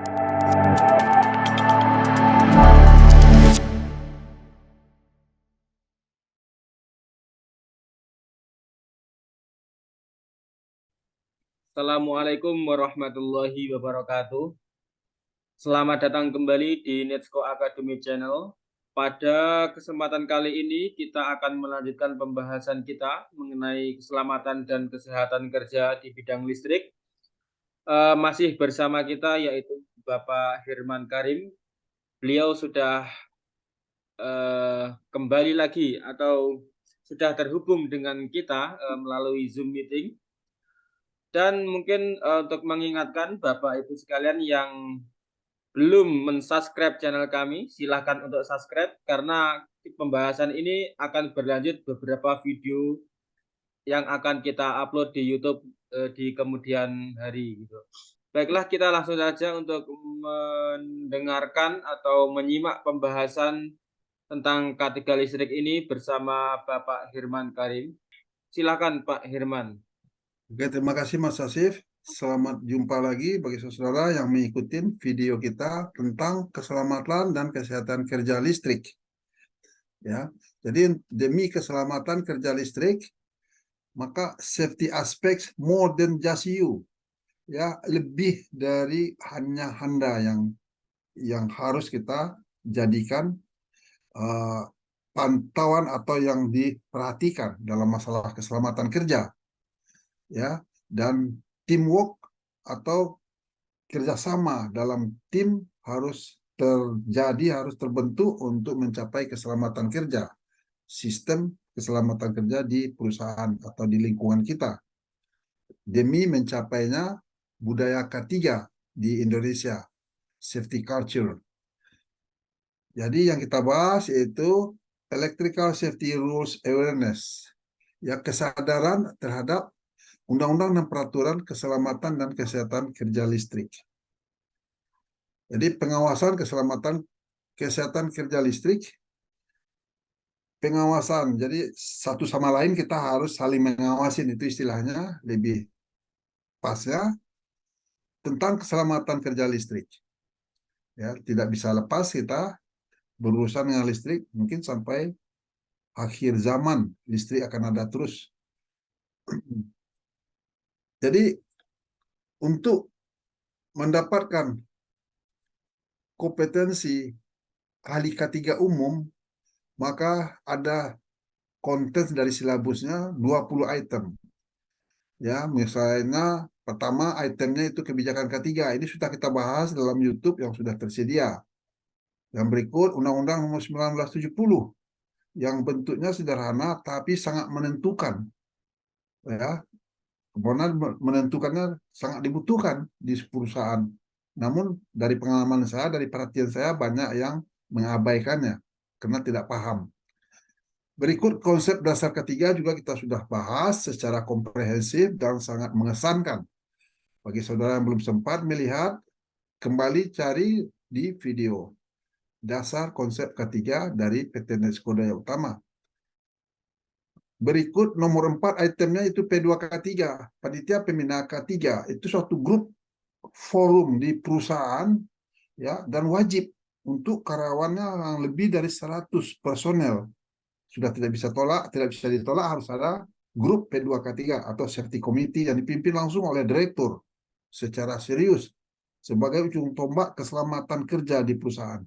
Assalamualaikum warahmatullahi wabarakatuh. Selamat datang kembali di Netsko Academy Channel. Pada kesempatan kali ini kita akan melanjutkan pembahasan kita mengenai keselamatan dan kesehatan kerja di bidang listrik. Masih bersama kita yaitu Bapak Hirman Karim. Beliau sudah kembali lagi atau sudah terhubung dengan kita melalui Zoom meeting. Dan mungkin untuk mengingatkan Bapak Ibu sekalian yang belum mensubscribe channel kami, silahkan untuk subscribe karena pembahasan ini akan berlanjut beberapa video yang akan kita upload di YouTube di kemudian hari gitu. Baiklah, kita langsung saja untuk mendengarkan atau menyimak pembahasan tentang K3 listrik ini bersama Bapak Hirman Karim. Silakan Pak Hirman. Oke, terima kasih Mas Asif. Selamat jumpa lagi bagi saudara yang mengikuti video kita tentang keselamatan dan kesehatan kerja listrik. Ya, jadi demi keselamatan kerja listrik, maka safety aspects more than just you. Ya, lebih dari hanya Anda yang harus kita jadikan pantauan atau yang diperhatikan dalam masalah keselamatan kerja. Ya, dan teamwork atau kerjasama dalam tim harus terjadi, harus terbentuk untuk mencapai keselamatan kerja, sistem keselamatan kerja di perusahaan atau di lingkungan kita, demi mencapainya budaya ketiga di Indonesia, safety culture. Jadi yang kita bahas yaitu electrical safety rules awareness, ya, kesadaran terhadap undang-undang dan peraturan keselamatan dan kesehatan kerja listrik. Jadi pengawasan keselamatan kesehatan kerja listrik, pengawasan. Jadi satu sama lain kita harus saling mengawasin, itu istilahnya lebih pasnya tentang keselamatan kerja listrik. Ya, tidak bisa lepas kita berurusan dengan listrik mungkin sampai akhir zaman listrik akan ada terus. Jadi untuk mendapatkan kompetensi ahli K3 umum, maka ada konten dari silabusnya 20 item. Ya, misalnya pertama itemnya itu kebijakan K3. Ini sudah kita bahas dalam YouTube yang sudah tersedia. Yang berikut Undang-Undang Nomor 1970 yang bentuknya sederhana tapi sangat menentukan. Ya, kemudian menentukannya sangat dibutuhkan di perusahaan. Namun dari pengalaman saya, dari perhatian saya banyak yang mengabaikannya karena tidak paham. Berikut konsep dasar ketiga juga kita sudah bahas secara komprehensif dan sangat mengesankan. Bagi saudara yang belum sempat melihat, kembali cari di video dasar konsep ketiga dari PT Netsko Daya Utama. Berikut nomor 4 itemnya itu P2K3, Panitia Pembina K3. Itu suatu grup forum di perusahaan, ya, dan wajib untuk karyawannya yang lebih dari 100 personel. Sudah tidak bisa ditolak, harus ada grup P2K3 atau safety committee yang dipimpin langsung oleh direktur secara serius sebagai ujung tombak keselamatan kerja di perusahaan.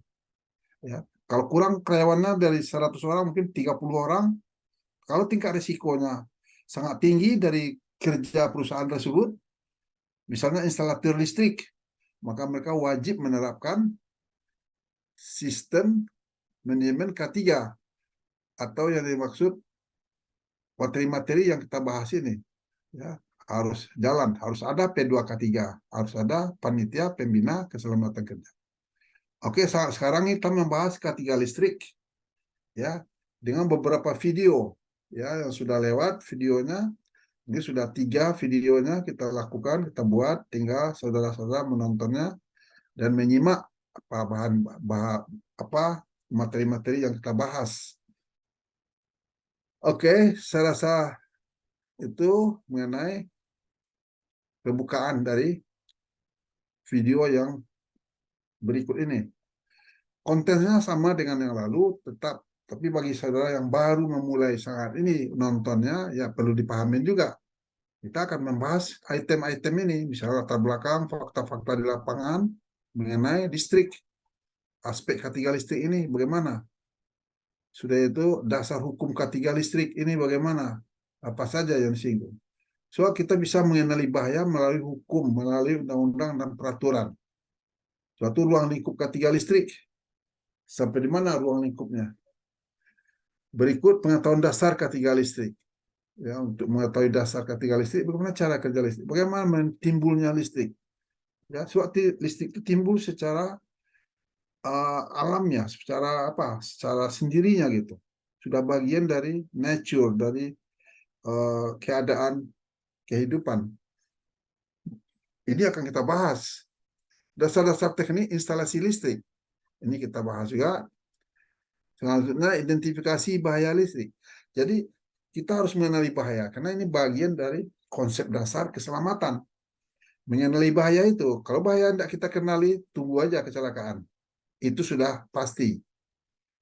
Ya, kalau kurang karyawannya dari 100 orang mungkin 30 orang, kalau tingkat risikonya sangat tinggi dari kerja perusahaan tersebut, misalnya instalator listrik, maka mereka wajib menerapkan sistem manajemen K3 atau yang dimaksud materi-materi yang kita bahas ini. Ya, harus jalan, harus ada P2K3, harus ada panitia pembina keselamatan kerja. Oke, sekarang kita membahas K3 listrik, ya, dengan beberapa video, ya, yang sudah lewat videonya. Ini sudah 3 videonya kita lakukan, kita buat, tinggal saudara-saudara menontonnya dan menyimak apa materi-materi yang kita bahas. Oke, saya rasa itu mengenai pembukaan dari video yang berikut ini. Kontennya sama dengan yang lalu, tetap. Tapi bagi saudara yang baru memulai saat ini nontonnya, ya perlu dipahamin juga. Kita akan membahas item-item ini, misalnya latar belakang, fakta-fakta di lapangan mengenai listrik. Aspek K3 listrik ini bagaimana? Sudah itu dasar hukum K3 listrik ini bagaimana? Apa saja yang disinggung. So, kita bisa mengenali bahaya melalui hukum, melalui undang-undang dan peraturan. Suatu ruang lingkup K3 listrik. Sampai di mana ruang lingkupnya? Berikut pengetahuan dasar K3 listrik. Ya, untuk mengetahui dasar K3 listrik, bagaimana cara kerja listrik, bagaimana timbulnya listrik. Ya, suatu listrik itu timbul secara alamnya, secara apa? Secara sendirinya gitu. Sudah bagian dari nature, dari keadaan kehidupan. Ini akan kita bahas. Dasar-dasar teknik instalasi listrik. Ini kita bahas juga. Selanjutnya, identifikasi bahaya listrik. Jadi, kita harus mengenali bahaya, karena ini bagian dari konsep dasar keselamatan. Mengenali bahaya itu, kalau bahaya tidak kita kenali, tunggu aja kecelakaan. Itu sudah pasti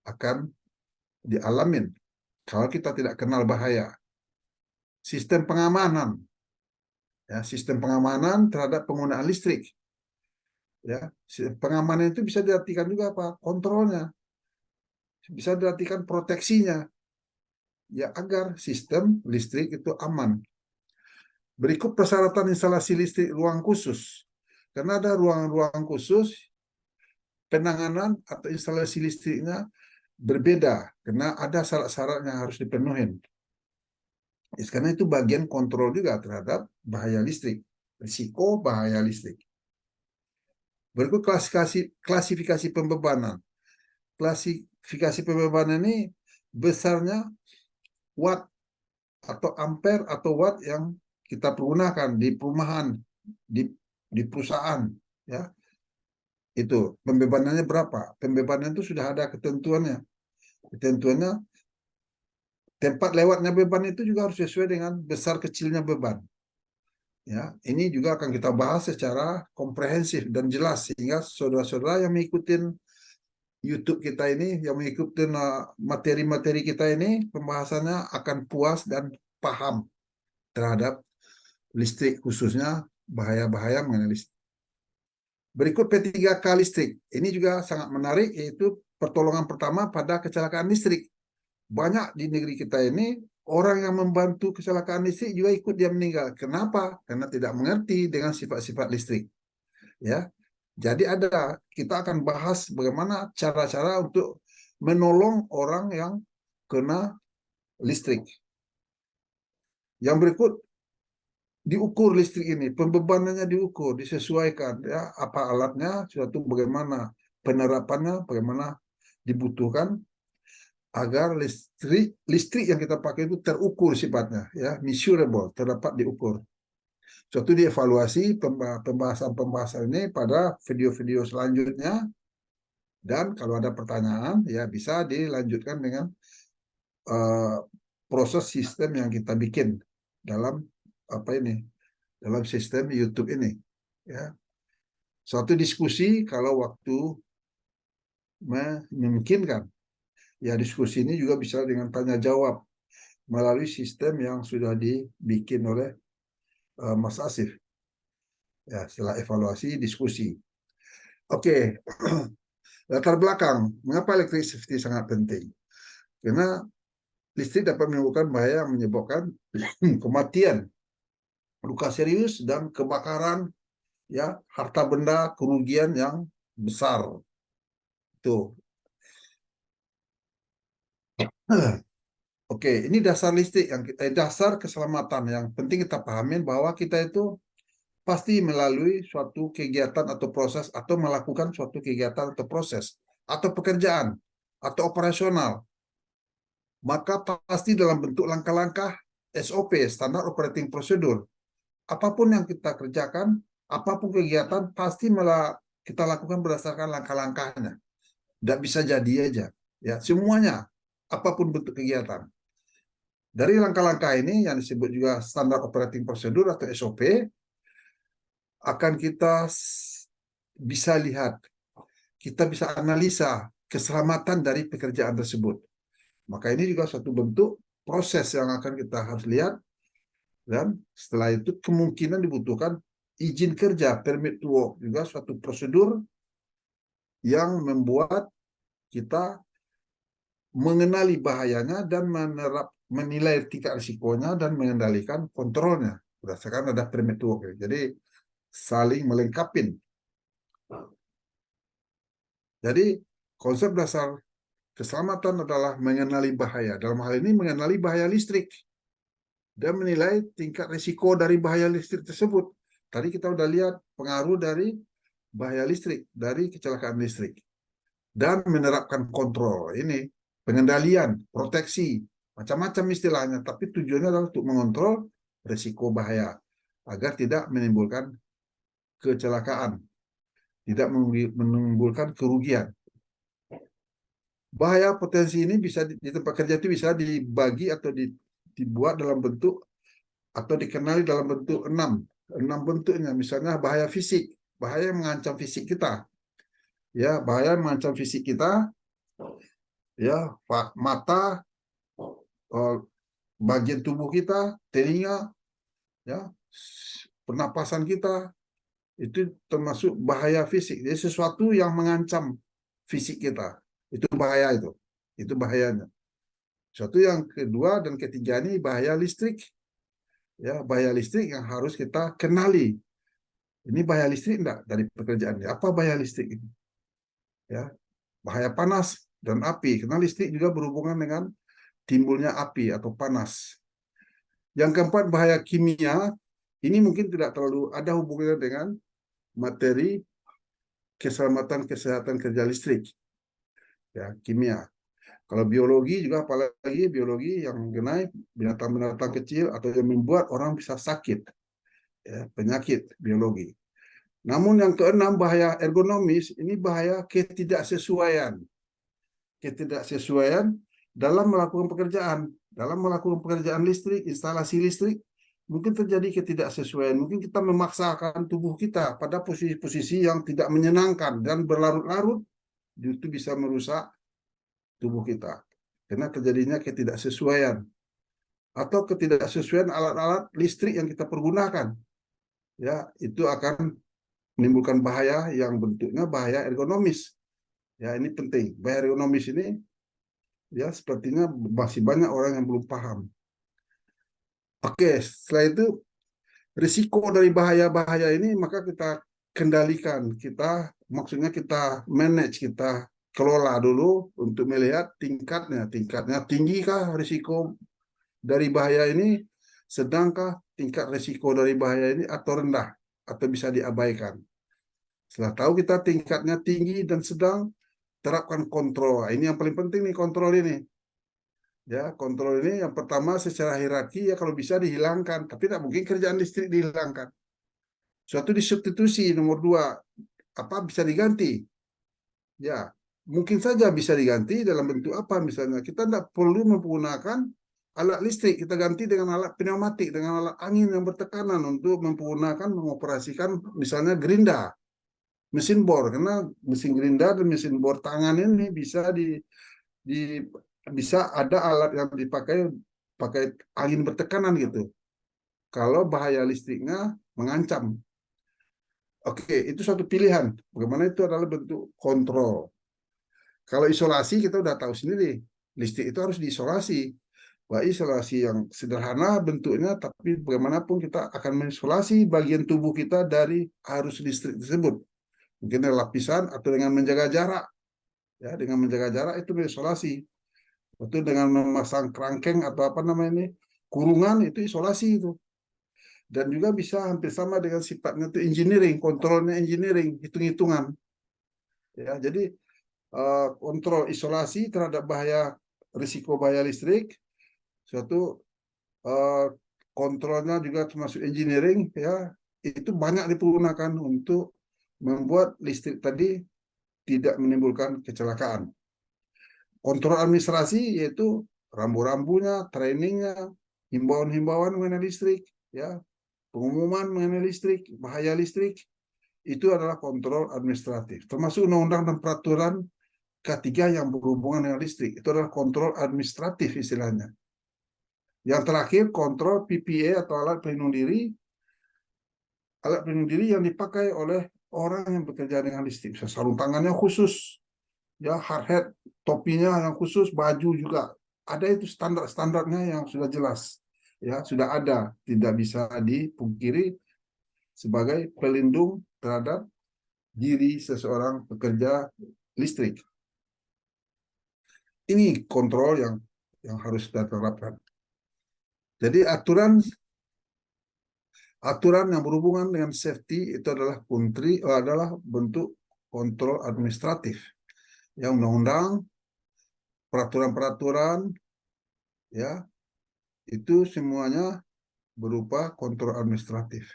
akan dialamin kalau kita tidak kenal bahaya. Sistem pengamanan, ya, sistem pengamanan terhadap penggunaan listrik. Ya, pengamanan itu bisa diartikan juga apa? Kontrolnya. Bisa diartikan proteksinya. Ya, agar sistem listrik itu aman. Berikut persyaratan instalasi listrik ruang khusus. Karena ada ruang-ruang khusus, penanganan atau instalasi listriknya berbeda. Karena ada syarat-syarat yang harus dipenuhi. Karena itu bagian kontrol juga terhadap bahaya listrik. Risiko bahaya listrik. Berikut klasifikasi pembebanan. Klasifikasi pembebanan ini besarnya watt atau ampere atau watt yang kita pergunakan di perumahan, di perusahaan, ya. Itu pembebanannya berapa? Pembebanan itu sudah ada ketentuannya. Ketentuannya tempat lewatnya beban itu juga harus sesuai dengan besar kecilnya beban. Ya, ini juga akan kita bahas secara komprehensif dan jelas sehingga saudara-saudara yang mengikuti YouTube kita ini, yang mengikuti materi-materi kita ini, pembahasannya akan puas dan paham terhadap listrik, khususnya bahaya-bahaya mengenai listrik. Berikut P3K listrik. Ini juga sangat menarik, yaitu pertolongan pertama pada kecelakaan listrik. Banyak di negeri kita ini, orang yang membantu kecelakaan listrik juga ikut dia meninggal. Kenapa? Karena tidak mengerti dengan sifat-sifat listrik. Ya, jadi kita akan bahas bagaimana cara-cara untuk menolong orang yang kena listrik. Yang berikut, diukur listrik ini, pembebanannya diukur, disesuaikan, ya, apa alatnya, suatu bagaimana penerapannya, bagaimana dibutuhkan agar listrik yang kita pakai itu terukur sifatnya, ya, measurable, terdapat diukur. Suatu dievaluasi pembahasan-pembahasan ini pada video-video selanjutnya, dan kalau ada pertanyaan ya bisa dilanjutkan dengan proses sistem yang kita bikin dalam dalam sistem YouTube ini, ya. Suatu diskusi kalau waktu memungkinkan, ya, diskusi ini juga bisa dengan tanya jawab melalui sistem yang sudah dibikin oleh Mas Asif, ya, setelah evaluasi diskusi. Oke. Latar belakang mengapa electricity sangat penting, karena listrik dapat menimbulkan bahaya yang menyebabkan kematian, luka serius, dan kebakaran, ya, harta benda, kerugian yang besar. Tuh. Oke, ini dasar listrik yang dasar keselamatan yang penting kita pahamin, bahwa kita itu pasti melalui suatu kegiatan atau proses, atau melakukan suatu kegiatan atau proses atau pekerjaan atau operasional, maka pasti dalam bentuk langkah-langkah SOP, standar operating procedure. Apapun yang kita kerjakan, apapun kegiatan, pasti kita lakukan berdasarkan langkah-langkahnya. Tidak bisa jadi aja, ya, semuanya, apapun bentuk kegiatan. Dari langkah-langkah ini yang disebut juga standar operating procedure atau SOP, akan kita bisa lihat kita bisa analisa keselamatan dari pekerjaan tersebut. Maka ini juga suatu bentuk proses yang akan kita harus lihat, dan setelah itu kemungkinan dibutuhkan izin kerja, permit to work, juga suatu prosedur yang membuat kita mengenali bahayanya dan menilai tingkat risikonya dan mengendalikan kontrolnya berdasarkan ada permit to work. Jadi saling melengkapi. Jadi konsep dasar keselamatan adalah mengenali bahaya. Dalam hal ini mengenali bahaya listrik dan menilai tingkat risiko dari bahaya listrik tersebut. Tadi kita udah lihat pengaruh dari bahaya listrik, dari kecelakaan listrik. Dan menerapkan kontrol. Ini pengendalian, proteksi, macam-macam istilahnya. Tapi tujuannya adalah untuk mengontrol risiko bahaya agar tidak menimbulkan kecelakaan, tidak menimbulkan kerugian. Bahaya potensi ini bisa di tempat kerja itu bisa dibagi atau dibuat dalam bentuk atau dikenali dalam bentuk enam bentuknya. Misalnya bahaya fisik, bahaya yang mengancam fisik kita, ya bahaya yang mengancam fisik kita, ya mata, bagian tubuh kita, telinga, ya pernapasan kita, itu termasuk bahaya fisik. Jadi sesuatu yang mengancam fisik kita, itu bahaya, itu bahayanya. Suatu yang kedua dan ketiga ini bahaya listrik, ya bahaya listrik yang harus kita kenali. Ini bahaya listrik enggak dari pekerjaannya? Apa bahaya listrik ini? Ya, bahaya panas dan api. Karena listrik juga berhubungan dengan timbulnya api atau panas. Yang keempat bahaya kimia. Ini mungkin tidak terlalu ada hubungannya dengan materi keselamatan kesehatan kerja listrik. Ya, kimia. Kalau biologi juga, apalagi biologi yang mengenai binatang-binatang kecil atau yang membuat orang bisa sakit, ya, penyakit biologi. Namun yang keenam bahaya ergonomis, ini bahaya ketidaksesuaian. Ketidaksesuaian dalam melakukan pekerjaan. Dalam melakukan pekerjaan listrik, instalasi listrik, mungkin terjadi ketidaksesuaian. Mungkin kita memaksakan tubuh kita pada posisi-posisi yang tidak menyenangkan dan berlarut-larut, itu bisa merusak tubuh kita. Karena terjadinya ketidaksesuaian. Atau ketidaksesuaian alat-alat listrik yang kita pergunakan. Ya, itu akan menimbulkan bahaya yang bentuknya bahaya ergonomis. Ya, ini penting. Bahaya ergonomis ini ya sepertinya masih banyak orang yang belum paham. Oke, setelah itu risiko dari bahaya-bahaya ini maka kita kendalikan, maksudnya kita manage, kita kelola dulu untuk melihat tingkatnya tinggikah risiko dari bahaya ini, sedangkah tingkat risiko dari bahaya ini atau rendah atau bisa diabaikan. Setelah tahu kita tingkatnya tinggi dan sedang, terapkan kontrol. Ini yang paling penting nih, kontrol ini. Ya, kontrol ini yang pertama secara hierarki ya kalau bisa dihilangkan, tapi tidak mungkin kerjaan listrik dihilangkan. Suatu disubstitusi, nomor dua, apa bisa diganti? Ya, mungkin saja bisa diganti dalam bentuk apa misalnya. Kita tidak perlu menggunakan alat listrik, kita ganti dengan alat pneumatik, dengan alat angin yang bertekanan untuk mengoperasikan misalnya gerinda, mesin bor, karena mesin gerinda dan mesin bor tangan ini di bisa ada alat yang pakai angin bertekanan gitu. Kalau bahaya listriknya mengancam. Oke, itu suatu pilihan. Bagaimana itu adalah bentuk kontrol. Kalau isolasi kita udah tahu sendiri, listrik itu harus diisolasi. Bahwa isolasi yang sederhana bentuknya, tapi bagaimanapun kita akan mengisolasi bagian tubuh kita dari arus listrik tersebut. Mungkin dengan lapisan atau dengan menjaga jarak. Ya, dengan menjaga jarak itu mengisolasi. Itu dengan memasang kerangkeng atau apa namanya ini, kurungan, itu isolasi itu. Dan juga bisa hampir sama dengan sifatnya itu engineering, kontrolnya engineering, hitung-hitungan. Ya, jadi kontrol isolasi terhadap risiko bahaya listrik, suatu kontrolnya juga termasuk engineering, ya itu banyak dipergunakan untuk membuat listrik tadi tidak menimbulkan kecelakaan. Kontrol administrasi yaitu rambu-rambunya, trainingnya, himbauan-himbauan mengenai listrik, ya pengumuman mengenai listrik, bahaya listrik, itu adalah kontrol administratif. Termasuk undang-undang dan peraturan ketiga yang berhubungan dengan listrik. Itu adalah kontrol administratif istilahnya. Yang terakhir, kontrol PPA atau alat pelindung diri. Alat pelindung diri yang dipakai oleh orang yang bekerja dengan listrik. Sarung tangannya khusus, ya, hard hat, topinya yang khusus, baju juga. Ada itu standar-standarnya yang sudah jelas. Ya, sudah ada. Tidak bisa dipungkiri sebagai pelindung terhadap diri seseorang pekerja listrik. Ini kontrol yang harus kita terapkan. Jadi aturan yang berhubungan dengan safety itu adalah bentuk kontrol administratif. Ya, undang-undang, peraturan-peraturan, ya, itu semuanya berupa kontrol administratif.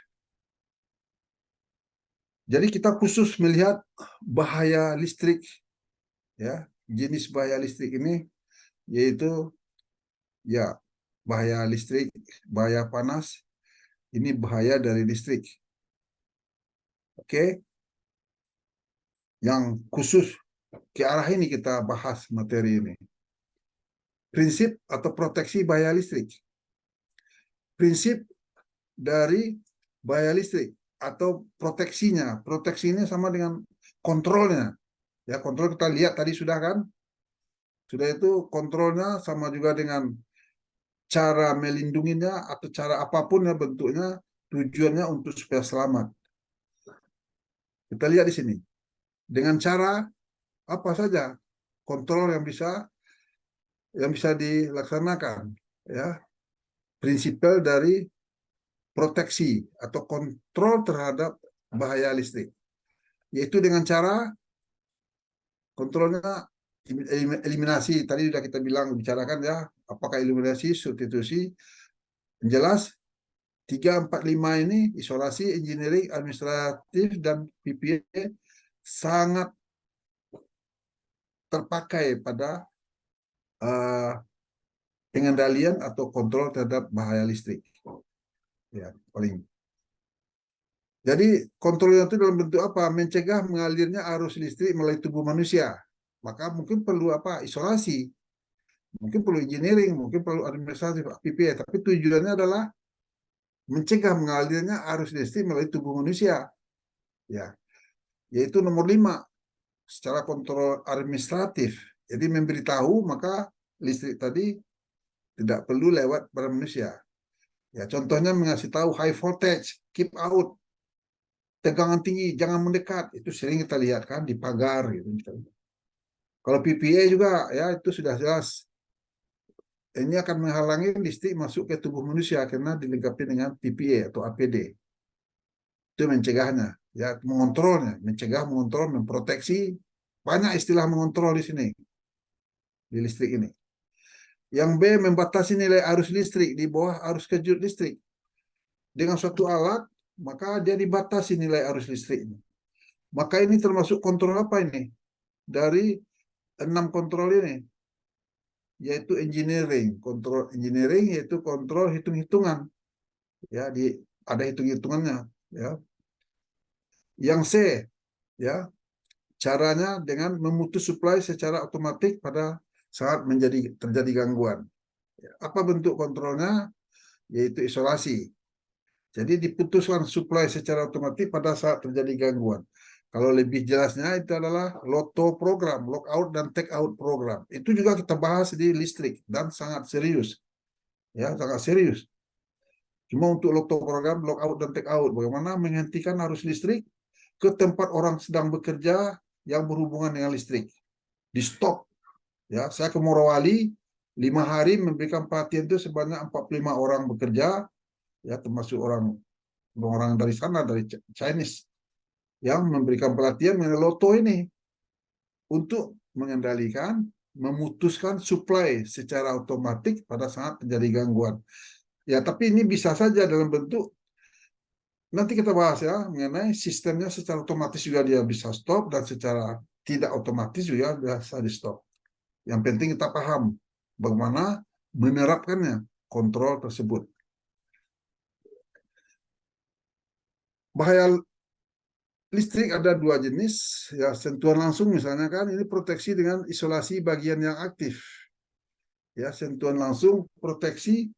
Jadi kita khusus melihat bahaya listrik, ya, jenis bahaya listrik ini yaitu, ya, bahaya listrik, bahaya panas, ini bahaya dari listrik. Oke, yang khusus ke arah ini kita bahas materi ini. Prinsip atau proteksi bahaya listrik. Prinsip dari bahaya listrik atau proteksinya. Proteksinya sama dengan kontrolnya. Ya, kontrol kita lihat tadi sudah kan? Sudah itu kontrolnya sama juga dengan cara melindunginya atau cara apapun ya bentuknya, tujuannya untuk supaya selamat. Kita lihat di sini. Dengan cara apa saja kontrol yang bisa dilaksanakan, ya. Prinsipal dari proteksi atau kontrol terhadap bahaya listrik, yaitu dengan cara kontrolnya eliminasi. Tadi sudah kita bicarakan ya, apakah eliminasi, substitusi. Yang jelas 3, 4, 5 ini isolasi, engineering, administratif, dan PPA sangat terpakai pada pengendalian atau kontrol terhadap bahaya listrik. Ya, paling. Jadi kontrolnya itu dalam bentuk apa? Mencegah mengalirnya arus listrik melalui tubuh manusia. Maka mungkin perlu apa? Isolasi, mungkin perlu engineering, mungkin perlu administratif, PPA. Tapi tujuannya adalah mencegah mengalirnya arus listrik melalui tubuh manusia. Ya, yaitu nomor 5, secara kontrol administratif. Jadi memberitahu maka listrik tadi tidak perlu lewat pada manusia. Ya, contohnya mengasih tahu high voltage, keep out, tegangan tinggi, jangan mendekat. Itu sering kita lihat kan di pagar gitu. Kalau PPA juga ya itu sudah jelas. Ini akan menghalangi listrik masuk ke tubuh manusia karena dilengkapi dengan PPA atau APD. Itu mencegahnya, ya, mengontrolnya, mencegah, mengontrol, memproteksi. Banyak istilah mengontrol di sini, di listrik ini. Yang B, membatasi nilai arus listrik di bawah arus kejut listrik. Dengan suatu alat, maka dia dibatasi nilai arus listriknya. Maka ini termasuk kontrol apa ini? Dari 6 kontrol ini, yaitu engineering. Kontrol engineering yaitu kontrol hitung-hitungan. Ya, ada hitung-hitungannya. Ya. Yang C, ya, caranya dengan memutus supply secara otomatis pada saat terjadi gangguan. Apa bentuk kontrolnya? Yaitu isolasi. Jadi diputuskan supply secara otomatis pada saat terjadi gangguan. Kalau lebih jelasnya itu adalah LOTO program, lockout dan take out program. Itu juga kita bahas di listrik dan sangat serius. Ya, sangat serius. Cuma untuk LOTO program, lockout dan take out, bagaimana menghentikan arus listrik ke tempat orang sedang bekerja yang berhubungan dengan listrik. Di stop. Ya, saya ke Morowali 5 hari memberikan pelatihan itu sebanyak 45 orang bekerja, ya, termasuk orang dari sana, dari Chinese, yang memberikan pelatihan mengenai LOTO ini untuk mengendalikan, memutuskan supply secara otomatis pada saat terjadi gangguan. Ya, tapi ini bisa saja dalam bentuk, nanti kita bahas ya, mengenai sistemnya secara otomatis juga dia bisa stop, dan secara tidak otomatis juga bisa di stop. Yang penting kita paham bagaimana menerapkannya, kontrol tersebut. Bahaya listrik ada dua jenis, ya sentuhan langsung misalnya kan, ini proteksi dengan isolasi bagian yang aktif. Ya, sentuhan langsung proteksi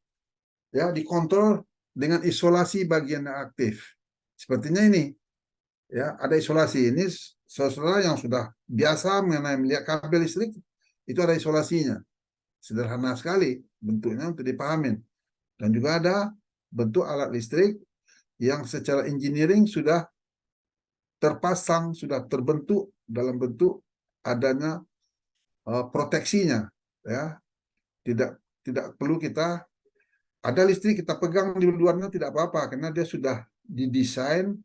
ya dikontrol dengan isolasi bagian yang aktif. Sepertinya ini ya ada isolasi. Ini saudara yang sudah biasa mengenai melihat kabel listrik itu ada isolasinya. Sederhana sekali bentuknya untuk dipahamin. Dan juga ada bentuk alat listrik yang secara engineering sudah terpasang, sudah terbentuk dalam bentuk adanya proteksinya, ya. Tidak perlu kita ada listrik kita pegang di luarnya tidak apa-apa karena dia sudah didesain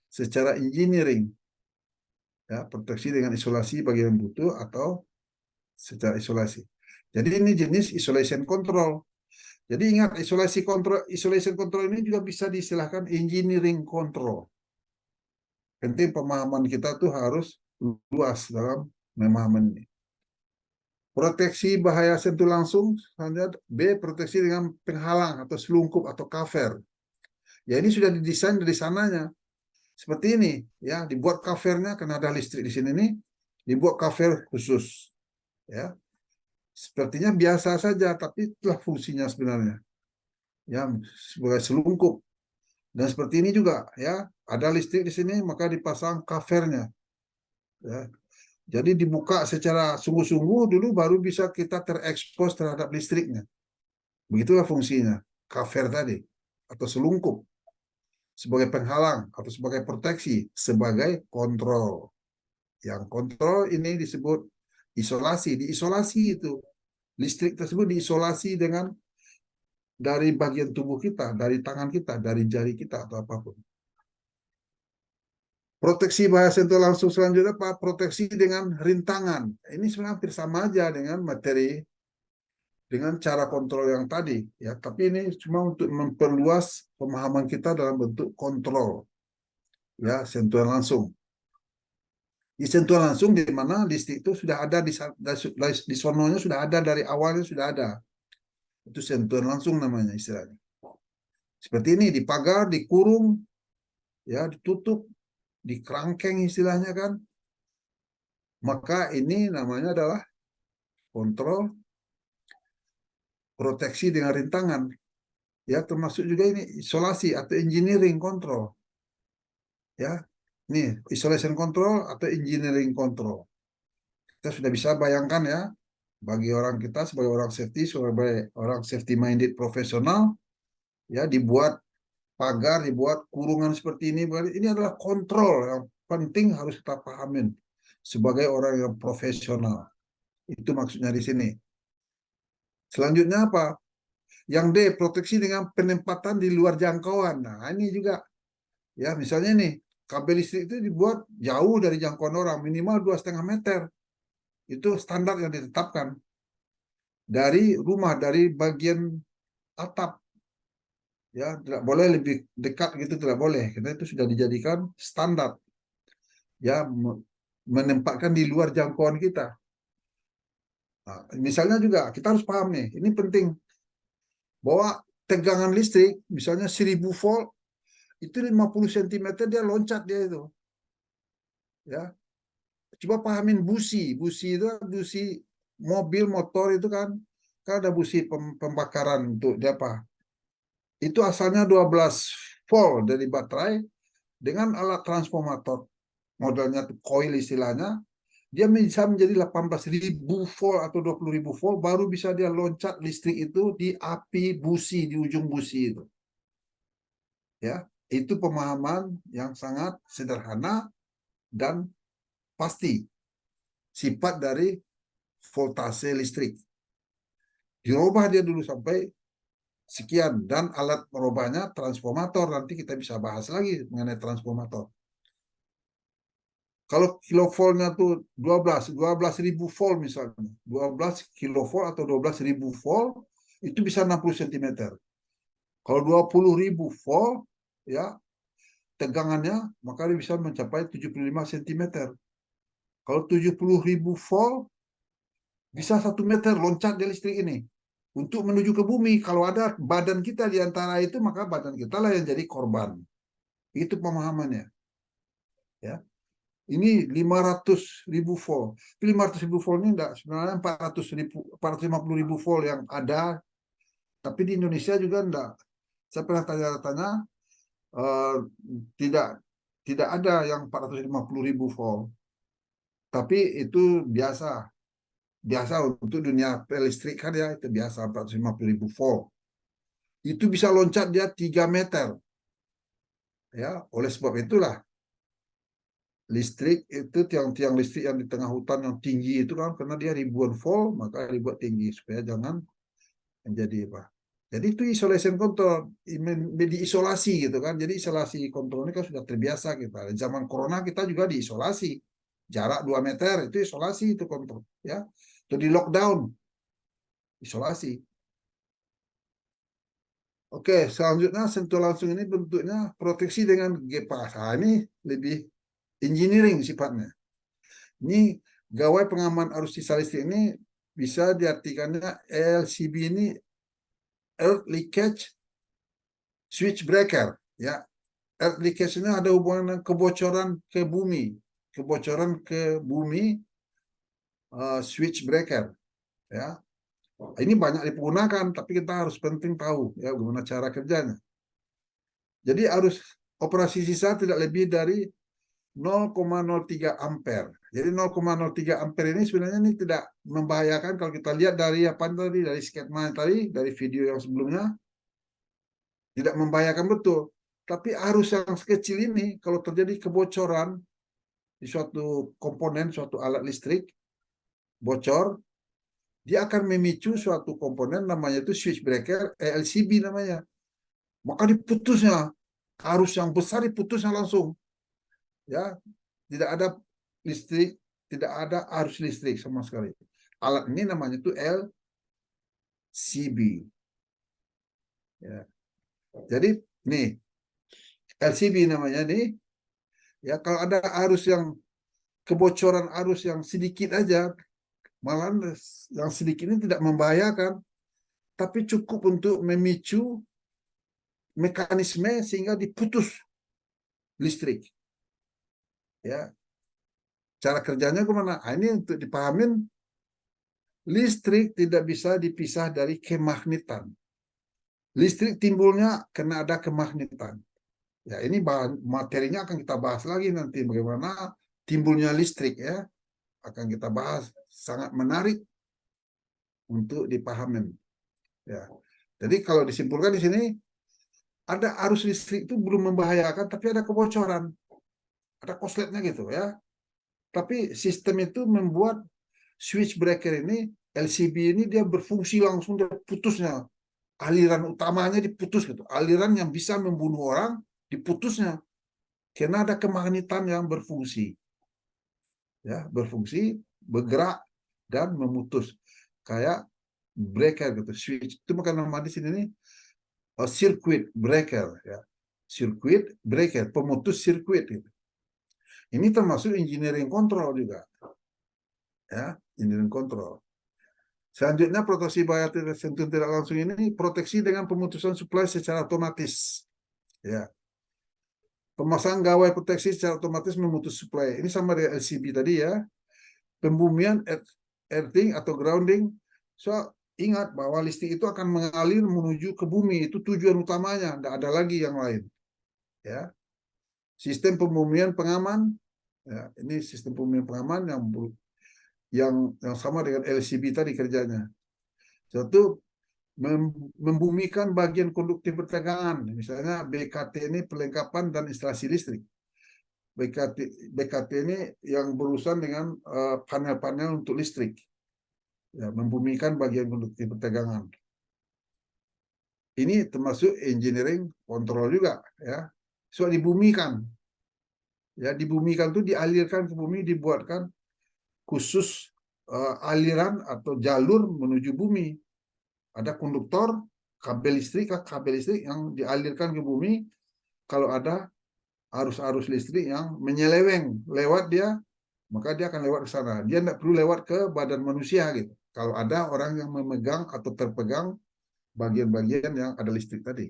secara engineering, ya, proteksi dengan isolasi bagi yang butuh atau secara isolasi. Jadi ini jenis isolation control. Jadi ingat isolation control ini juga bisa diistilahkan engineering control. Penting pemahaman kita tuh harus luas dalam memahami ini. Proteksi bahaya sentuh langsung, B, proteksi dengan penghalang atau selungkup atau cover. Ya ini sudah didesain dari sananya. Seperti ini, ya dibuat covernya karena ada listrik di sini nih, dibuat cover khusus. Ya, sepertinya biasa saja, tapi itulah fungsinya sebenarnya. Ya, sebagai selungkup. Dan seperti ini juga, ya ada listrik di sini maka dipasang covernya. Ya, jadi dibuka secara sungguh-sungguh dulu baru bisa kita terekspos terhadap listriknya. Begitulah fungsinya, cover tadi, atau selungkup, sebagai penghalang, atau sebagai proteksi, sebagai kontrol. Yang kontrol ini disebut isolasi, diisolasi itu. Listrik tersebut diisolasi dengan dari bagian tubuh kita, dari tangan kita, dari jari kita, atau apapun. Proteksi bahaya sentuh langsung selanjutnya Pak, proteksi dengan rintangan. Ini sebenarnya hampir sama aja dengan materi dengan cara kontrol yang tadi ya, tapi ini cuma untuk memperluas pemahaman kita dalam bentuk kontrol ya, sentuhan langsung. Di sentuhan langsung di mana listrik itu sudah ada di sononya sudah ada dari awalnya sudah ada. Itu sentuhan langsung namanya istilahnya. Seperti ini di pagar, dikurung ya, ditutup, di kerangkeng istilahnya kan. Maka ini namanya adalah kontrol proteksi dengan rintangan. Ya, termasuk juga ini isolasi atau engineering control. Ya, nih isolation control atau engineering control. Kita sudah bisa bayangkan ya, bagi orang kita sebagai orang safety, sebagai orang safety minded profesional, ya dibuat pagar, dibuat kurungan seperti ini. Ini adalah kontrol yang penting harus kita pahamin sebagai orang yang profesional. Itu maksudnya di sini. Selanjutnya apa? Yang D, proteksi dengan penempatan di luar jangkauan. Nah, ini juga ya, misalnya nih, kabel listrik itu dibuat jauh dari jangkauan orang, minimal 2,5 meter. Itu standar yang ditetapkan dari rumah, dari bagian atap. Ya, tidak boleh lebih dekat gitu, tidak boleh. Karena itu sudah dijadikan standar. Ya, menempatkan di luar jangkauan kita. Nah, misalnya juga kita harus paham nih, ini penting bahwa tegangan listrik, misalnya 1000 volt, itu 50 cm dia loncat dia itu. Ya, coba pahamin busi. Busi itu busi mobil, motor itu kan ada busi pembakaran untuk dia apa? Itu asalnya 12 volt dari baterai dengan alat transformator. Modelnya coil istilahnya. Dia bisa menjadi 18.000 volt atau 20.000 volt baru bisa dia loncat listrik itu di api busi, di ujung busi itu. Ya, itu pemahaman yang sangat sederhana dan pasti sifat dari voltase listrik. Dirubah dia dulu sampai sekian dan alat merubahnya transformator. Nanti kita bisa bahas lagi mengenai transformator. Kalau kilovoltnya tuh 12.000 volt misalnya, 12 kilovolt atau 12.000 volt itu bisa 60 cm. Kalau 20.000 volt ya tegangannya maka dia bisa mencapai 75 cm. Kalau 70.000 volt bisa 1 meter loncat di listrik ini untuk menuju ke bumi. Kalau ada badan kita di antara itu, maka badan kita lah yang jadi korban. Itu pemahamannya. Ya. Ini 500.000 volt. 500.000 volt ini enggak, sebenarnya 450.000 volt yang ada, tapi di Indonesia juga enggak. Saya pernah tanya-tanya, tidak tidak ada yang 450.000 volt. Tapi itu biasa. Biasa untuk dunia listrik kan ya, itu biasa 450.000 volt. Itu bisa loncat dia 3 meter. Ya, oleh sebab itulah listrik itu tiang-tiang listrik yang di tengah hutan yang tinggi itu kan karena dia ribuan volt maka dibuat tinggi supaya jangan menjadi apa. Jadi itu isolation control, diisolasi gitu kan. Jadi isolasi kontrol ini kan sudah terbiasa kita. Zaman corona kita juga diisolasi. Jarak 2 meter itu isolasi itu kontrol ya. Itu di lockdown, isolasi. Oke, selanjutnya sentuh langsung ini bentuknya proteksi dengan GPAS. Nah, ini lebih engineering sifatnya. Ini gawai pengaman arus sisa listrik ini bisa diartikannya LCB ini Earth Leakage Switch Breaker. Ya, Earth Leakage ini ada hubungan dengan kebocoran ke bumi, kebocoran ke bumi, switch breaker. Ya, ini banyak digunakan, tapi kita harus penting tahu ya bagaimana cara kerjanya. Jadi arus operasi sisa tidak lebih dari 0,03 ampere. Jadi 0,03 ampere ini sebenarnya ini tidak membahayakan kalau kita lihat dari apa tadi, dari skema tadi, dari video yang sebelumnya, tidak membahayakan betul. Tapi arus yang sekecil ini kalau terjadi kebocoran di suatu komponen, suatu alat listrik bocor, dia akan memicu suatu komponen namanya itu switch breaker, LCB namanya. Maka diputusnya arus yang besar diputusnya langsung. Ya, tidak ada listrik, tidak ada arus listrik sama sekali. Alat ini namanya itu LCB. Ya. Jadi nih LCB namanya nih. Ya kalau ada arus yang kebocoran arus yang sedikit aja, malah yang sedikit ini tidak membahayakan, tapi cukup untuk memicu mekanisme sehingga diputus listrik. Ya, cara kerjanya kemana? Nah, ini untuk dipahamin, listrik tidak bisa dipisah dari kemagnetan. Listrik timbulnya karena ada kemagnetan. Ya, ini bahan materinya akan kita bahas lagi nanti bagaimana timbulnya listrik ya. Akan kita bahas, sangat menarik untuk dipahamin. Ya. Jadi kalau disimpulkan di sini ada arus listrik itu belum membahayakan tapi ada kebocoran. Ada konsletnya gitu ya. Tapi sistem itu membuat switch breaker ini LCB ini dia berfungsi langsung, dia putusnya aliran utamanya diputus gitu, aliran yang bisa membunuh orang diputusnya karena ada kemagnetan yang berfungsi, ya berfungsi, bergerak dan memutus kayak breaker gitu, switch itu bukan nama di sini nih, circuit breaker ya, circuit breaker, pemutus sirkuit gitu. Ini termasuk engineering control juga, ya engineering control. Selanjutnya proteksi bahaya sentuh tidak langsung ini proteksi dengan pemutusan suplai secara otomatis. Ya. Pemasang gawai proteksi secara otomatis memutus suplai. Ini sama dengan LCB tadi ya. Pembumian earthing atau grounding. So, ingat bahwa listrik itu akan mengalir menuju ke bumi. Itu tujuan utamanya. Tidak ada lagi yang lain. Ya. Sistem pembumian pengaman. Ya, ini sistem pembumian pengaman yang sama dengan LCB tadi kerjanya. Satu, membumikan bagian konduktif bertegangan. Misalnya BKT ini perlengkapan dan instalasi listrik. BKT ini yang berurusan dengan panel-panel untuk listrik. Ya, membumikan bagian konduktif bertegangan. Ini termasuk engineering control juga, ya. So dibumikan. Ya, dibumikan itu dialirkan ke bumi, dibuatkan khusus aliran atau jalur menuju bumi. Ada konduktor, kabel listrik yang dialirkan ke bumi. Kalau ada arus-arus listrik yang menyeleweng lewat dia, maka dia akan lewat ke sana. Dia tidak perlu lewat ke badan manusia gitu. Kalau ada orang yang memegang atau terpegang bagian-bagian yang ada listrik tadi.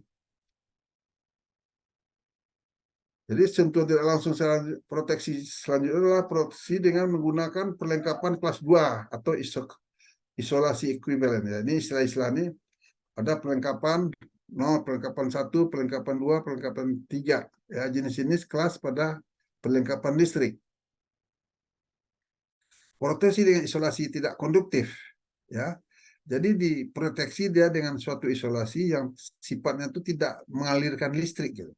Jadi sentuh tidak langsung proteksi selanjutnya adalah proteksi dengan menggunakan perlengkapan kelas 2 atau isolasi ekuivalen. Ya, ini istilah-istilah ini ada perlengkapan 0, perlengkapan 1, perlengkapan 2, perlengkapan 3. Ya, jenis-jenis kelas pada perlengkapan listrik. Proteksi dengan isolasi tidak konduktif. Ya, jadi diproteksi dia dengan suatu isolasi yang sifatnya itu tidak mengalirkan listrik. Gitu.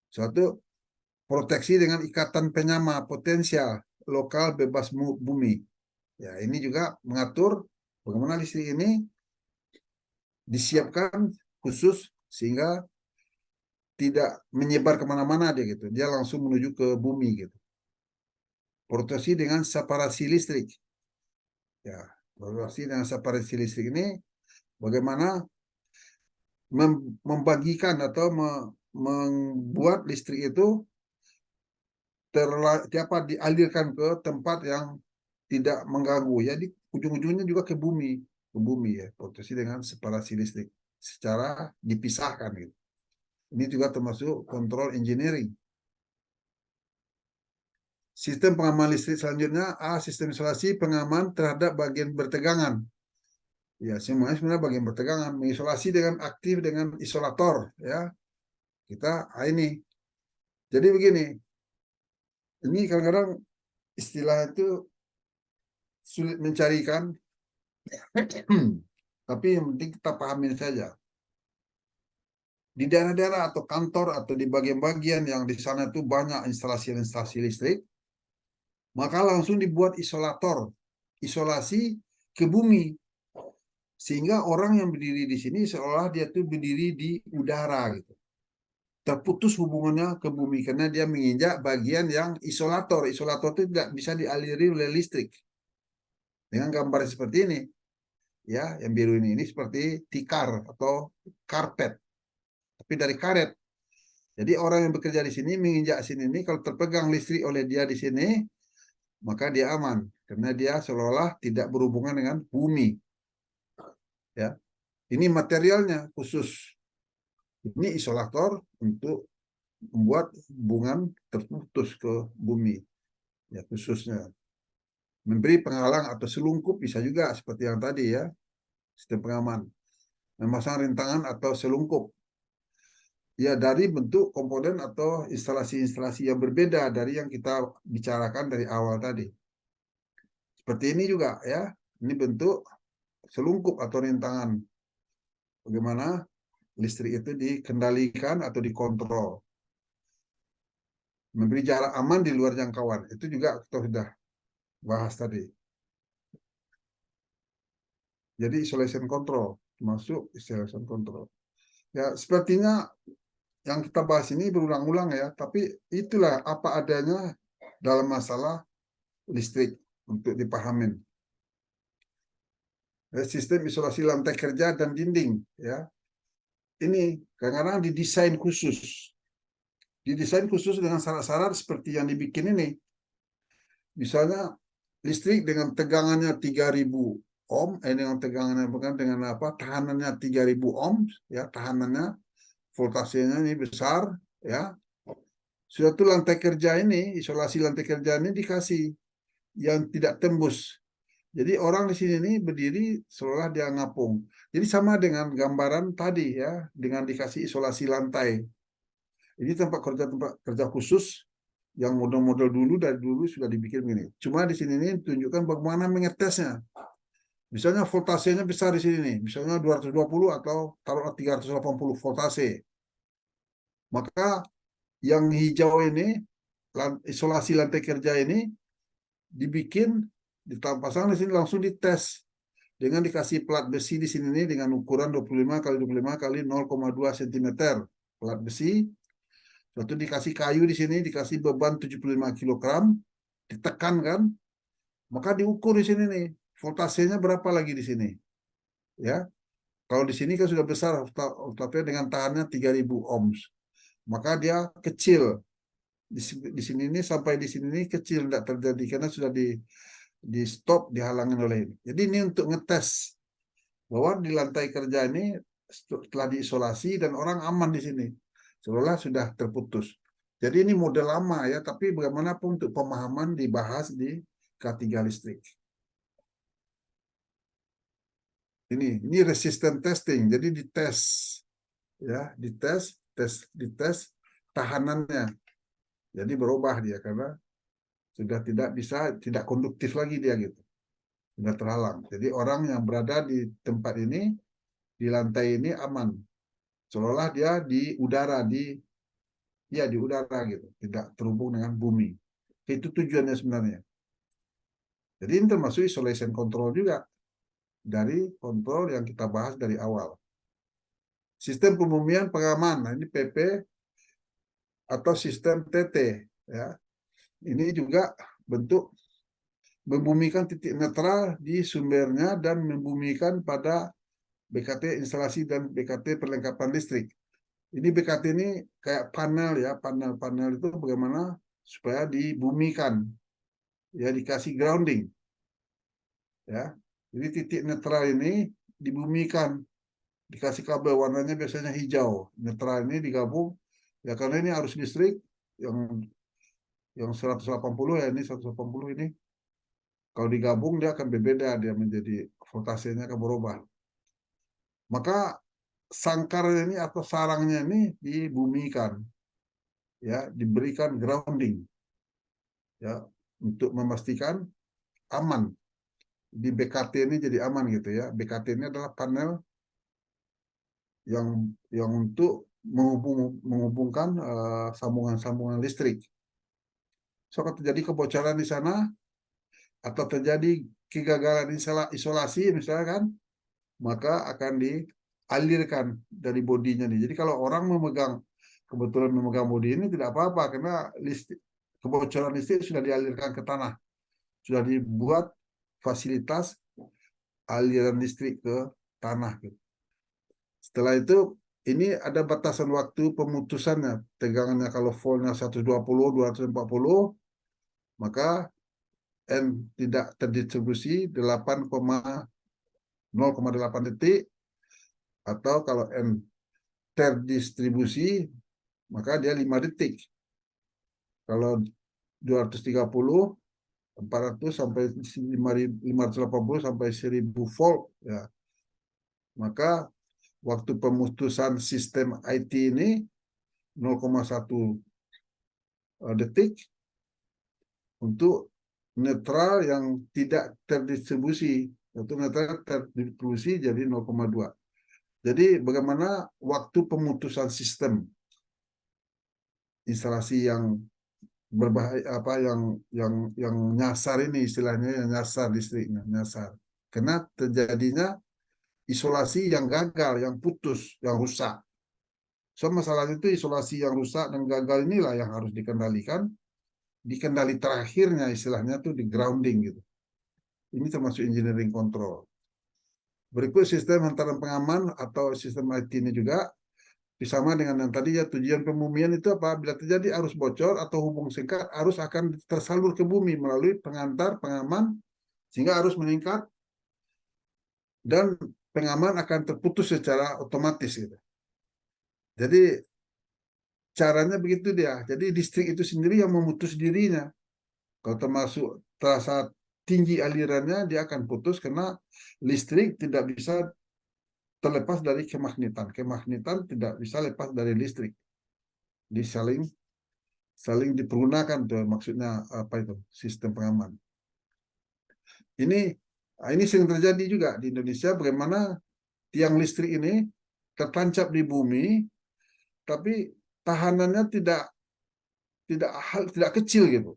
Suatu proteksi dengan ikatan penyama potensial lokal bebas bumi. Ya, ini juga mengatur bagaimana listrik ini disiapkan khusus sehingga tidak menyebar kemana-mana dia gitu. Dia langsung menuju ke bumi gitu. Proteksi dengan separasi listrik. Ya, proteksi dengan separasi listrik ini bagaimana membagikan atau membuat listrik itu dialirkan ke tempat yang tidak mengganggu. Jadi ujung-ujungnya juga ke bumi ya. Proteksi dengan separasi listrik secara dipisahkan gitu. Ini juga termasuk kontrol engineering. Sistem pengaman listrik selanjutnya sistem isolasi pengaman terhadap bagian bertegangan. Ya, semuanya sebenarnya bagian bertegangan, mengisolasi dengan aktif dengan isolator ya. Kita ini. Jadi begini. Ini kadang-kadang istilah itu sulit mencarikan, tapi yang penting kita pahamin saja. Di daerah-daerah atau kantor atau di bagian-bagian yang di sana itu banyak instalasi-instalasi listrik, maka langsung dibuat isolator, isolasi ke bumi. Sehingga orang yang berdiri di sini seolah dia tuh berdiri di udara gitu. Terputus hubungannya ke bumi karena dia menginjak bagian yang isolator. Isolator itu tidak bisa dialiri oleh listrik. Dengan gambar seperti ini, ya, yang biru ini seperti tikar atau karpet, tapi dari karet. Jadi orang yang bekerja di sini menginjak sini ini kalau terpegang listrik oleh dia di sini, maka dia aman karena dia seolah-olah tidak berhubungan dengan bumi. Ya, ini materialnya khusus. Ini isolator untuk membuat hubungan terputus ke bumi, ya khususnya. Memberi penghalang atau selungkup bisa juga seperti yang tadi ya, sistem pengaman. Memasang rintangan atau selungkup. Ya dari bentuk komponen atau instalasi-instalasi yang berbeda dari yang kita bicarakan dari awal tadi. Seperti ini juga ya, ini bentuk selungkup atau rintangan. Bagaimana listrik itu dikendalikan atau dikontrol. Memberi jarak aman di luar jangkauan. Itu juga kita sudah bahas tadi. Jadi isolation control, masuk isolation control. Ya, sepertinya yang kita bahas ini berulang-ulang ya, tapi itulah apa adanya dalam masalah listrik untuk dipahamin. Sistem isolasi lantai kerja dan dinding ya. Ini kadang-kadang didesain khusus. Didesain khusus dengan syarat-syarat seperti yang dibikin ini. Misalnya listrik dengan tegangannya 3000 ohm, dengan tegangannya bukan dengan apa? Tahanannya 3000 ohm ya, tahanannya voltasenya ini besar ya. Suatu lantai kerja ini, isolasi lantai kerja ini dikasih yang tidak tembus. Jadi orang di sini nih berdiri seolah dia ngapung. Jadi sama dengan gambaran tadi ya, dengan dikasih isolasi lantai. Ini tempat kerja khusus yang model-model dulu dari dulu sudah dibikin begini. Cuma di sini nih tunjukkan bagaimana mengetesnya. Misalnya voltasenya besar di sini nih, misalnya 220 atau taruh 380 voltase. Maka yang hijau ini isolasi lantai kerja ini dibikin dipasang di sini langsung dites dengan dikasih plat besi di sini nih dengan ukuran 25 kali 25 kali 0,2 cm plat besi. Lalu dikasih kayu di sini dikasih beban 75 kg ditekan kan, maka diukur di sini nih voltasenya berapa lagi di sini ya. Kalau di sini kan sudah besar voltasenya dengan tahannya 3000 ohms, maka dia kecil di sini ini sampai di sini ini kecil, tidak terjadi karena sudah di stop, dihalangin oleh ini. Jadi ini untuk ngetes bahwa di lantai kerja ini telah diisolasi dan orang aman di sini. seolah sudah terputus. Jadi ini model lama ya, tapi bagaimanapun untuk pemahaman dibahas di K3 listrik. Ini resistant testing, jadi dites ya, dites tahanannya. Jadi berubah dia karena sudah tidak konduktif lagi dia gitu. Sudah terhalang. Jadi orang yang berada di tempat ini, di lantai ini aman. Seolah dia di udara, di udara gitu, tidak terhubung dengan bumi. Itu tujuannya sebenarnya. Jadi ini termasuk isolation control juga dari kontrol yang kita bahas dari awal. Sistem pembumian pengaman, nah ini PP atau sistem TT ya. Ini juga bentuk membumikan titik netral di sumbernya dan membumikan pada BKT instalasi dan BKT perlengkapan listrik. Ini BKT ini kayak panel ya, panel-panel itu bagaimana supaya dibumikan, ya dikasih grounding, ya. Jadi titik netral ini dibumikan, dikasih kabel warnanya biasanya hijau. Netral ini digabung, ya karena ini arus listrik yang 180 ya, ini 180 ini. Kalau digabung dia akan berbeda, dia menjadi voltasenya akan berubah. Maka sangkarnya ini atau sarangnya ini dibumikan, ya diberikan grounding, ya untuk memastikan aman di BKT ini jadi aman gitu ya. BKT ini adalah panel yang untuk menghubungkan sambungan-sambungan listrik. So kalau terjadi kebocoran di sana atau terjadi kegagalan isolasi misalnya kan, maka akan dialirkan dari bodinya nih. Jadi kalau orang kebetulan memegang bodi ini tidak apa-apa karena kebocoran listrik sudah dialirkan ke tanah. Sudah dibuat fasilitas aliran listrik ke tanah. Setelah itu ini ada batasan waktu pemutusannya. Tegangannya kalau voltnya 120, 240, maka N tidak terdistribusi 0,8 detik, atau kalau N terdistribusi maka dia 5 detik. Kalau 230, 400 sampai 580 sampai 1000 volt ya. Maka waktu pemutusan sistem IT ini 0,1 detik untuk netral yang tidak terdistribusi. Untuk netral terdistribusi jadi 0,2. Jadi bagaimana waktu pemutusan sistem instalasi yang berbahaya yang nyasar ini, istilahnya yang nyasar listriknya, nyasar. Karena terjadinya isolasi yang gagal, yang putus, yang rusak. So masalah itu isolasi yang rusak dan gagal inilah yang harus dikendalikan. Dikendali terakhirnya istilahnya tuh di grounding gitu. Ini termasuk engineering control. Berikut sistem hantaran pengaman atau sistem IT ini juga sama dengan yang tadi ya. Tujuan pembumian itu apa? Bila terjadi arus bocor atau hubung singkat, arus akan tersalur ke bumi melalui pengantar pengaman sehingga arus meningkat dan pengaman akan terputus secara otomatis gitu. Jadi caranya begitu dia. Jadi listrik itu sendiri yang memutus dirinya. Kalau termasuk terasa tinggi alirannya, dia akan putus karena listrik tidak bisa terlepas dari kemagnetan. Kemagnetan tidak bisa lepas dari listrik. Di saling dipergunakan tuh maksudnya apa itu sistem pengaman. Ini sering terjadi juga di Indonesia, bagaimana tiang listrik ini tertancap di bumi, tapi tahanannya tidak kecil gitu,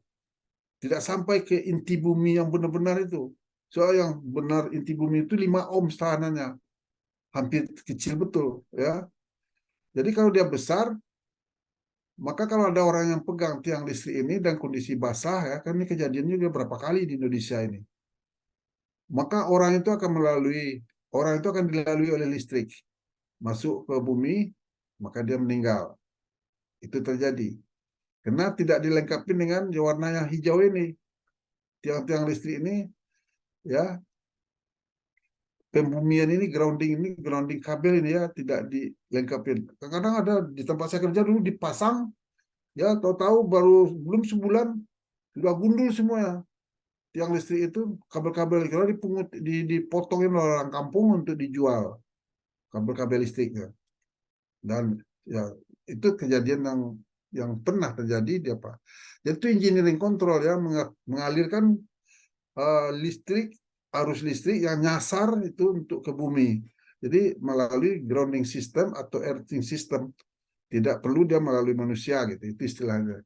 tidak sampai ke inti bumi yang benar-benar itu. Soal yang benar inti bumi itu 5 ohm tahanannya, hampir kecil betul ya. Jadi kalau dia besar, maka kalau ada orang yang pegang tiang listrik ini dan kondisi basah ya, kan ini kejadian juga berapa kali di Indonesia ini. Maka orang itu akan dilalui oleh listrik masuk ke bumi, maka dia meninggal. Itu terjadi karena tidak dilengkapi dengan warna yang hijau ini. Tiang-tiang listrik ini ya pembumian ini, grounding kabel ini ya tidak dilengkapi. Kadang-kadang ada di tempat saya kerja dulu dipasang, ya tahu-tahu baru belum sebulan sudah gundul semua ya. Tiang listrik itu, kabel-kabel kira dipotongin oleh orang kampung untuk dijual kabel-kabel listriknya. Dan ya itu kejadian yang pernah terjadi di apa? Itu engineering control ya, mengalirkan listrik, arus listrik yang nyasar itu untuk ke bumi. Jadi melalui grounding system atau earthing system, tidak perlu dia melalui manusia gitu. Itu istilahnya.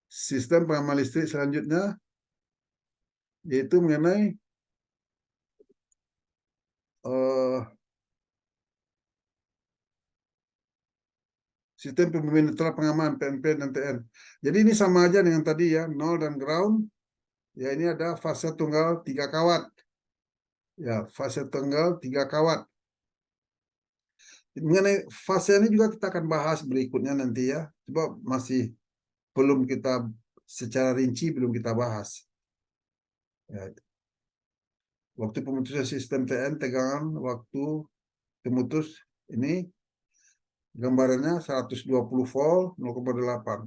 Sistem pengaman listrik selanjutnya yaitu mengenai sistem pembumian netral pengaman PNP dan TN. Jadi ini sama aja dengan tadi ya, nol dan ground. Ya ini ada fase tunggal 3 kawat. Ya, fase tunggal 3 kawat. Mengenai fase ini juga kita akan bahas berikutnya nanti ya. Coba masih belum kita secara rinci belum kita bahas. Ya. Waktu pemutusan sistem TN, tegangan waktu pemutus ini gambarannya 120 volt 0,8.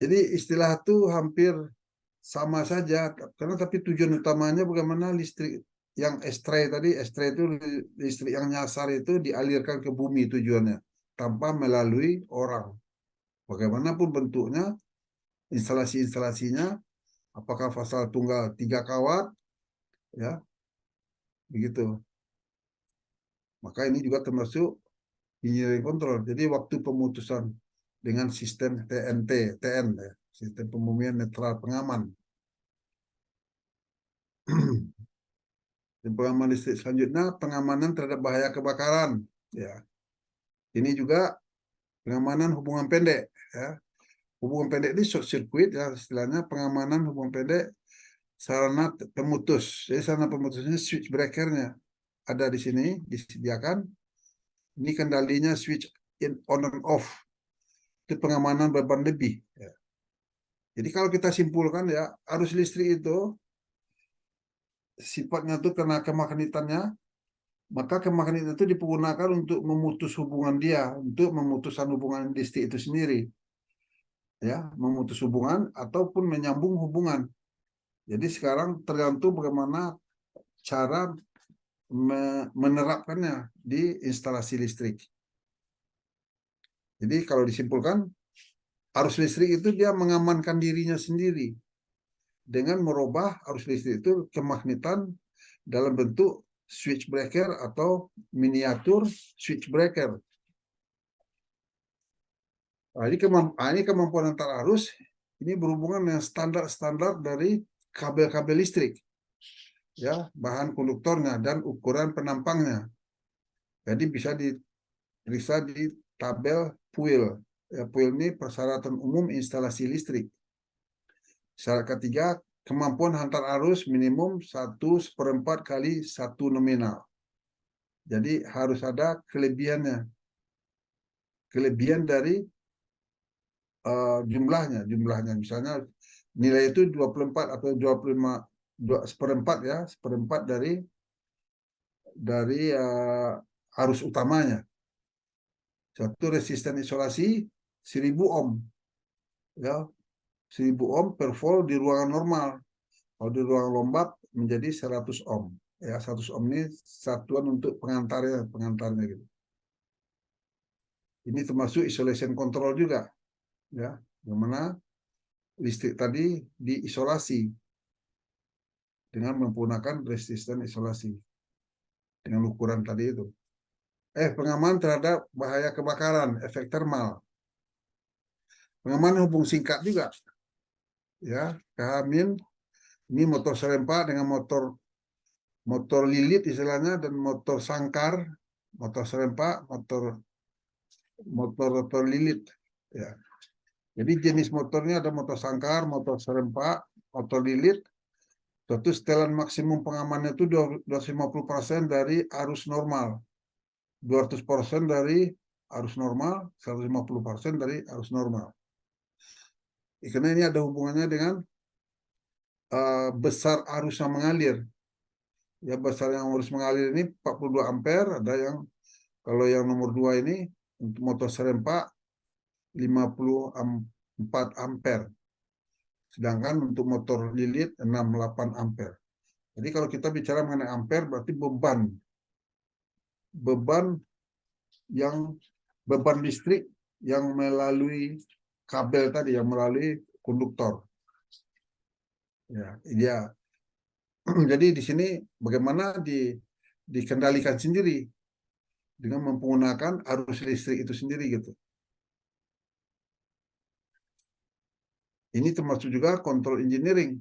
Jadi istilah itu hampir sama saja, karena tapi tujuan utamanya bagaimana listrik yang estray tadi, estray itu listrik yang nyasar itu dialirkan ke bumi tujuannya, tanpa melalui orang. Bagaimanapun bentuknya, instalasinya, apakah pasal tunggal 3 kawat, ya begitu. Maka ini juga termasuk engineering control. Jadi waktu pemutusan dengan sistem TN, ya, sistem pembumian netral pengaman. Dan pengaman listrik selanjutnya, pengamanan terhadap bahaya kebakaran. Ya, ini juga pengamanan hubungan pendek. Ya, hubungan pendek ini short circuit, ya istilahnya pengamanan hubungan pendek sarana pemutus. Jadi sarana pemutusnya switch breakernya ada di sini disediakan. Ini kendalinya switch on and off. Itu pengamanan beban lebih. Ya. Jadi kalau kita simpulkan ya, arus listrik itu sifatnya itu karena kemagnetannya, maka kemagnetan itu dipergunakan untuk memutus hubungan dia, untuk memutuskan hubungan listrik itu sendiri. Ya, memutus hubungan ataupun menyambung hubungan. Jadi sekarang tergantung bagaimana cara menerapkannya di instalasi listrik. Jadi kalau disimpulkan, arus listrik itu dia mengamankan dirinya sendiri dengan merubah arus listrik itu kemagnetan dalam bentuk switch breaker atau miniatur switch breaker. Nah, ini kemampuan antar arus ini berhubungan dengan standar-standar dari kabel-kabel listrik, ya bahan konduktornya dan ukuran penampangnya. Jadi bisa diperiksa di tabel PUIL. Ya, PUIL ini persyaratan umum instalasi listrik. Syarat ketiga, kemampuan antar arus minimum 1/4 kali 1 nominal. Jadi harus ada kelebihannya. Kelebihan dari jumlahnya. Misalnya nilai itu 24 atau 25 seperempat ya, seperempat dari arus utamanya. Satu resisten isolasi 1000 ohm. Ya, 1000 ohm per volt di ruangan normal. Kalau di ruang lembab menjadi 100 ohm. Ya, 100 ohm ini satuan untuk pengantarnya gitu. Ini termasuk isolation control juga. Ya, yang mana listrik tadi diisolasi dengan menggunakan resisten isolasi dengan ukuran tadi itu. Pengaman terhadap bahaya kebakaran, efek termal. Pengaman hubung singkat juga. Ya, Khamin ini motor serempak dengan motor lilit istilahnya dan motor sangkar, motor serempak, motor lilit. Ya. Jadi jenis motornya ada motor sangkar, motor serempak, motor lilit. Tentu setelan maksimum pengamannya itu 250% dari arus normal. 200% dari arus normal, 150% dari arus normal. Karena ini ada hubungannya dengan besar arus yang mengalir. Ya, besar yang harus mengalir ini 42 ampere, ada yang kalau yang nomor 2 ini untuk motor serempak 54 ampere. Sedangkan untuk motor lilit 68 ampere. Jadi kalau kita bicara mengenai ampere berarti beban listrik yang melalui kabel tadi, yang melalui konduktor. Ya, dia. Jadi di sini bagaimana dikendalikan sendiri dengan menggunakan arus listrik itu sendiri gitu. Ini termasuk juga kontrol engineering,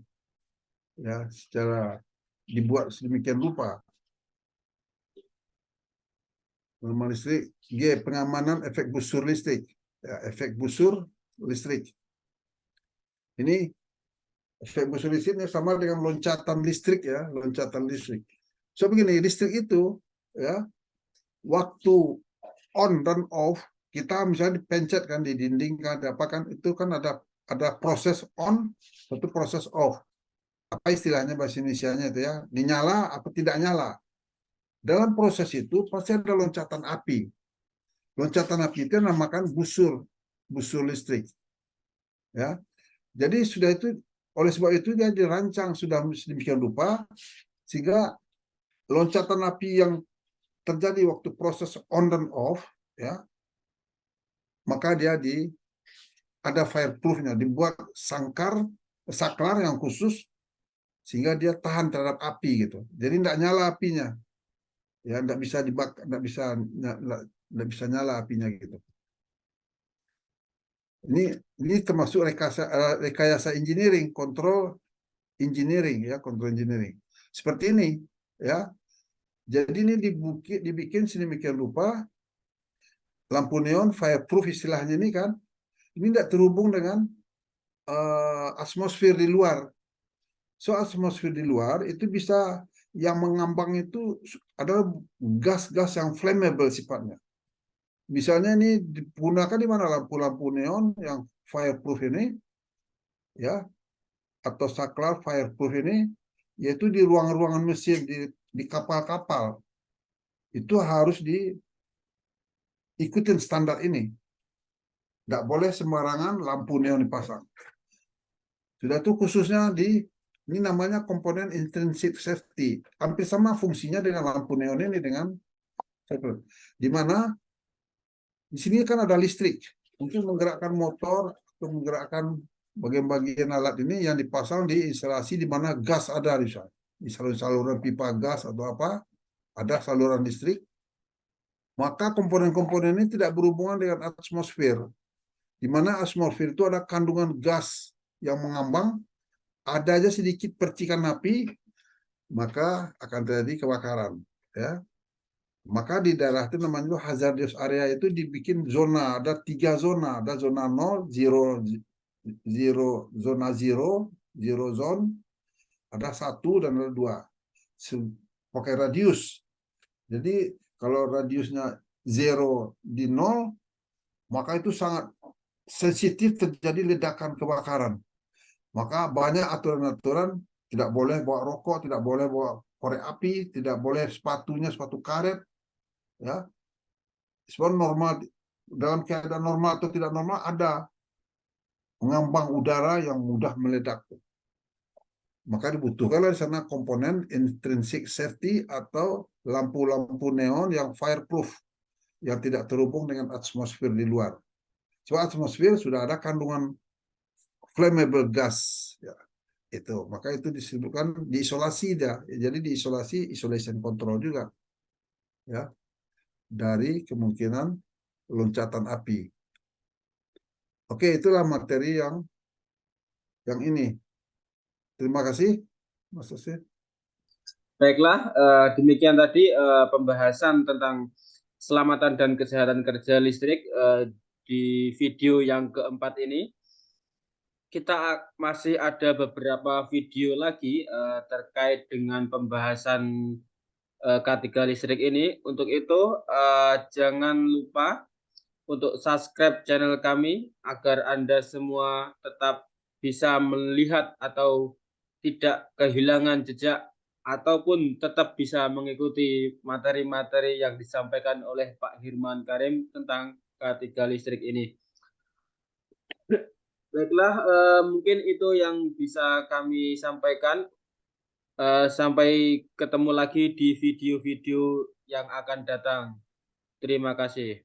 ya, secara dibuat sedemikian rupa. Normal listrik, G, pengamanan efek busur listrik, ya, efek busur listrik. Ini efek busur listrik sama dengan loncatan listrik, ya, loncatan listrik. So begini, listrik itu, ya, waktu on dan off, kita misalnya dipencet kan di dinding kan, apa kan, itu kan ada proses on, satu proses off. Apa istilahnya bahasa Indonesianya itu, ya, dinyala atau tidak nyala. Dalam proses itu pasti ada loncatan api. Loncatan api itu namakan busur listrik. Ya, jadi sudah itu, oleh sebab itu dia dirancang sudah sedemikian rupa sehingga loncatan api yang terjadi waktu proses on dan off, ya, maka dia ada fireproofnya, dibuat saklar yang khusus sehingga dia tahan terhadap api gitu. Jadi tidak nyala apinya, ya, tidak bisa dibakar, tidak bisa nyala apinya gitu. Ini termasuk rekayasa engineering, kontrol engineering, ya, kontrol engineering. Seperti ini, ya. Jadi ini dibikin sedemikian rupa lampu neon fireproof istilahnya ini kan, ini tidak terhubung dengan atmosfer di luar. So atmosfer di luar itu bisa, yang mengambang itu adalah gas-gas yang flammable sifatnya. Misalnya ini digunakan di mana lampu-lampu neon yang fireproof ini, ya, atau saklar fireproof ini, yaitu di ruang-ruangan mesin, di kapal-kapal. Itu harus diikutin standar ini. Nggak boleh sembarangan lampu neon dipasang. Sudah itu khususnya ini namanya komponen intrinsic safety. Hampir sama fungsinya dengan lampu neon ini dengan di mana di sini kan ada listrik untuk menggerakkan motor atau menggerakkan bagian-bagian alat ini yang dipasang di instalasi di mana gas ada, di saluran pipa gas atau apa, ada saluran listrik. Maka komponen-komponen ini tidak berhubungan dengan atmosfer, di mana atmosfer itu ada kandungan gas yang mengambang, ada aja sedikit percikan api, maka akan terjadi kebakaran, ya. Maka di daerah itu namanya hazardous area itu dibikin zona, ada 3 zona, ada zona 0, zona 0 zone, ada 1 dan ada 2. Pakai radius. Jadi kalau radiusnya 0 di 0, maka itu sangat sensitif terjadi ledakan kebakaran. Maka banyak aturan-aturan, tidak boleh bawa rokok, tidak boleh bawa korek api, tidak boleh sepatunya sepatu karet, ya. Sebab normal, dalam keadaan normal atau tidak normal ada pengambang udara yang mudah meledak. Maka dibutuhkanlah di sana komponen intrinsic safety atau lampu-lampu neon yang fireproof, yang tidak terhubung dengan atmosfer di luar. Sebab atmosfer sudah ada kandungan flammable gas, ya, itu. Maka itu disebutkan diisolasi dia. Jadi diisolasi, isolation control juga, ya, dari kemungkinan loncatan api. Oke, itulah materi yang ini. Terima kasih, Mas Yosef. Baiklah, demikian tadi pembahasan tentang keselamatan dan kesehatan kerja listrik di video yang keempat ini. Kita masih ada beberapa video lagi terkait dengan pembahasan K3 listrik ini. Untuk itu, jangan lupa untuk subscribe channel kami agar Anda semua tetap bisa melihat atau tidak kehilangan jejak ataupun tetap bisa mengikuti materi-materi yang disampaikan oleh Pak Hirman Karim tentang K3 listrik ini. Baiklah, mungkin itu yang bisa kami sampaikan. Sampai ketemu lagi di video-video yang akan datang. Terima kasih.